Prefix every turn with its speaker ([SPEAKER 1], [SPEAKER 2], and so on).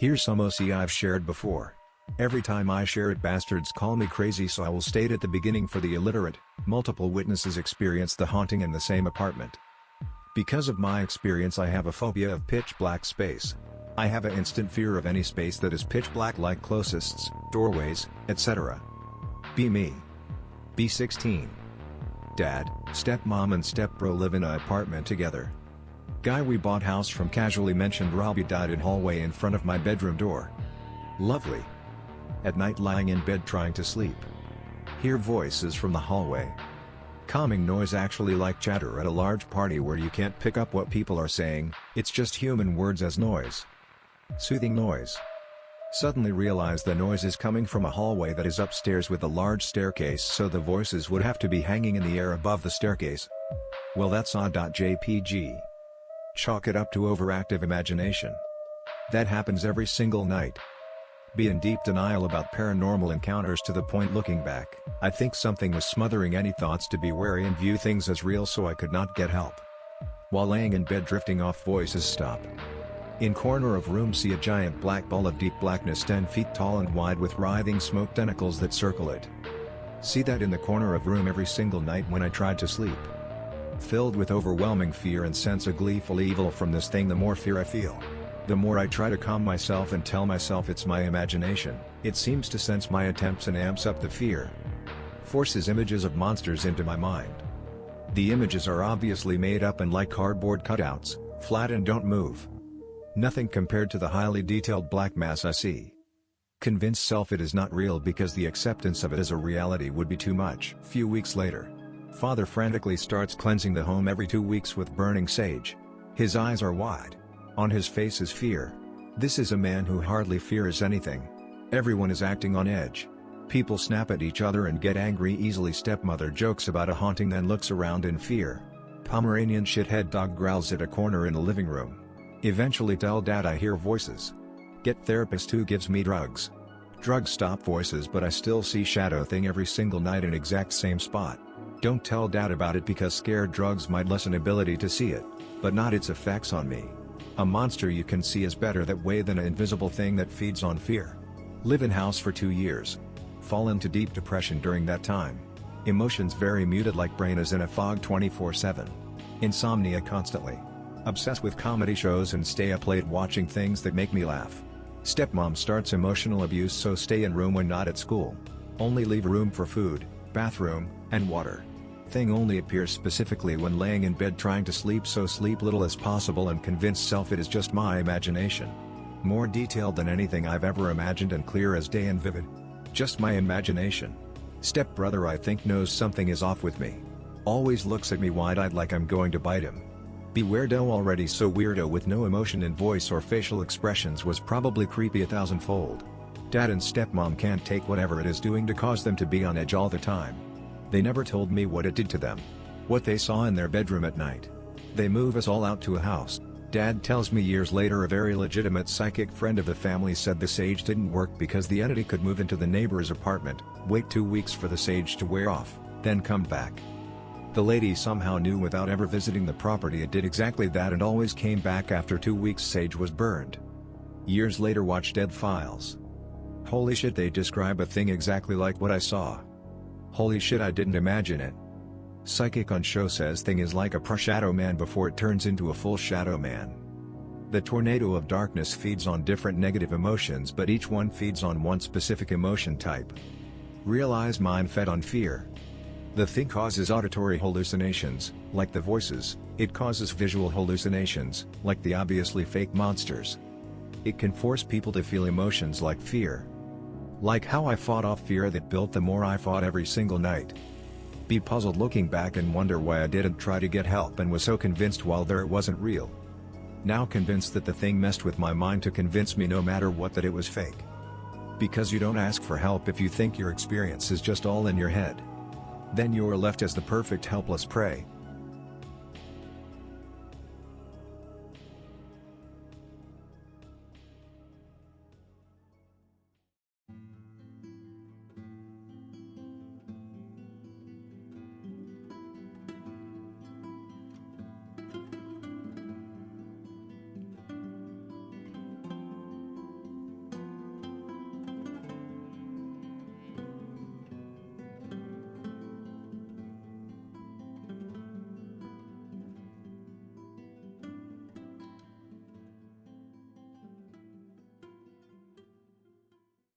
[SPEAKER 1] Here's some OC I've shared before. Every time I share it, bastards call me crazy, so I will state at the beginning for the illiterate. Multiple witnesses experienced the haunting in the same apartment. Because of my experience, I have a phobia of pitch black space. I have an instant fear of any space that is pitch black, like closets, doorways, etc. Be me. Be 16. Dad, stepmom and stepbro live in an apartment together. Guy we bought house from casually mentioned Robbie died in hallway in front of my bedroom door. Lovely. At night lying in bed trying to sleep. Hear voices from the hallway. Calming noise, actually like chatter at a large party where you can't pick up what people are saying, it's just human words as noise. Soothing noise. Suddenly realize the noise is coming from a hallway that is upstairs with a large staircase, so the voices would have to be hanging in the air above the staircase. Well, that's odd.jpg. Chalk it up to overactive imagination. That happens every single night. Be in deep denial about paranormal encounters to the point looking back, I think something was smothering any thoughts to be wary and view things as real, so I could not get help. While laying in bed drifting off, voices stop. In corner of room see a giant black ball of deep blackness 10 feet tall and wide with writhing smoke tentacles that circle it. See that in the corner of room every single night when I tried to sleep. Filled with overwhelming fear and sense of gleeful evil from this thing, the more fear I feel. The more I try to calm myself and tell myself it's my imagination, it seems to sense my attempts and amps up the fear. Forces images of monsters into my mind. The images are obviously made up and like cardboard cutouts, flat and don't move. Nothing compared to the highly detailed black mass I see. Convince self it is not real because the acceptance of it as a reality would be too much. Few weeks later. Father frantically starts cleansing the home every 2 weeks with burning sage. His eyes are wide. On his face is fear. This is a man who hardly fears anything. Everyone is acting on edge. People snap at each other and get angry easily. Stepmother jokes about a haunting, then looks around in fear. Pomeranian shithead dog growls at a corner in the living room. Eventually tell dad I hear voices. Get therapist who gives me drugs. Drugs stop voices, but I still see shadow thing every single night in exact same spot. Don't tell dad about it because scared drugs might lessen ability to see it, but not its effects on me. A monster you can see is better that way than an invisible thing that feeds on fear. Live in house for 2 years. Fall into deep depression during that time. Emotions very muted, like brain is in a fog 24/7. Insomnia constantly. Obsessed with comedy shows and stay up late watching things that make me laugh. Stepmom starts emotional abuse, so stay in room when not at school. Only leave room for food, bathroom, and water. Thing only appears specifically when laying in bed trying to sleep, so sleep little as possible and convince self it is just my imagination. More detailed than anything I've ever imagined and clear as day and vivid. Just my imagination. Stepbrother I think knows something is off with me. Always looks at me wide-eyed like I'm going to bite him. Be weirdo already, so weirdo with no emotion in voice or facial expressions was probably creepy 1,000-fold. Dad and stepmom can't take whatever it is doing to cause them to be on edge all the time. They never told me what it did to them. What they saw in their bedroom at night. They move us all out to a house. Dad tells me years later a very legitimate psychic friend of the family said the sage didn't work because the entity could move into the neighbor's apartment, wait 2 weeks for the sage to wear off, then come back. The lady somehow knew without ever visiting the property it did exactly that and always came back after 2 weeks. Sage was burned. Years later watch Dead Files. Holy shit, they describe a thing exactly like what I saw. Holy shit, I didn't imagine it. Psychic on show says thing is like a pro-shadow man before it turns into a full shadow man. The tornado of darkness feeds on different negative emotions, but each one feeds on one specific emotion type. Realize mine fed on fear. The thing causes auditory hallucinations, like the voices. It causes visual hallucinations, like the obviously fake monsters. It can force people to feel emotions like fear. Like how I fought off fear that built the more I fought every single night. Be puzzled looking back and wonder why I didn't try to get help and was so convinced while there it wasn't real. Now convinced that the thing messed with my mind to convince me no matter what that it was fake. Because you don't ask for help if you think your experience is just all in your head. Then you're left as the perfect helpless prey.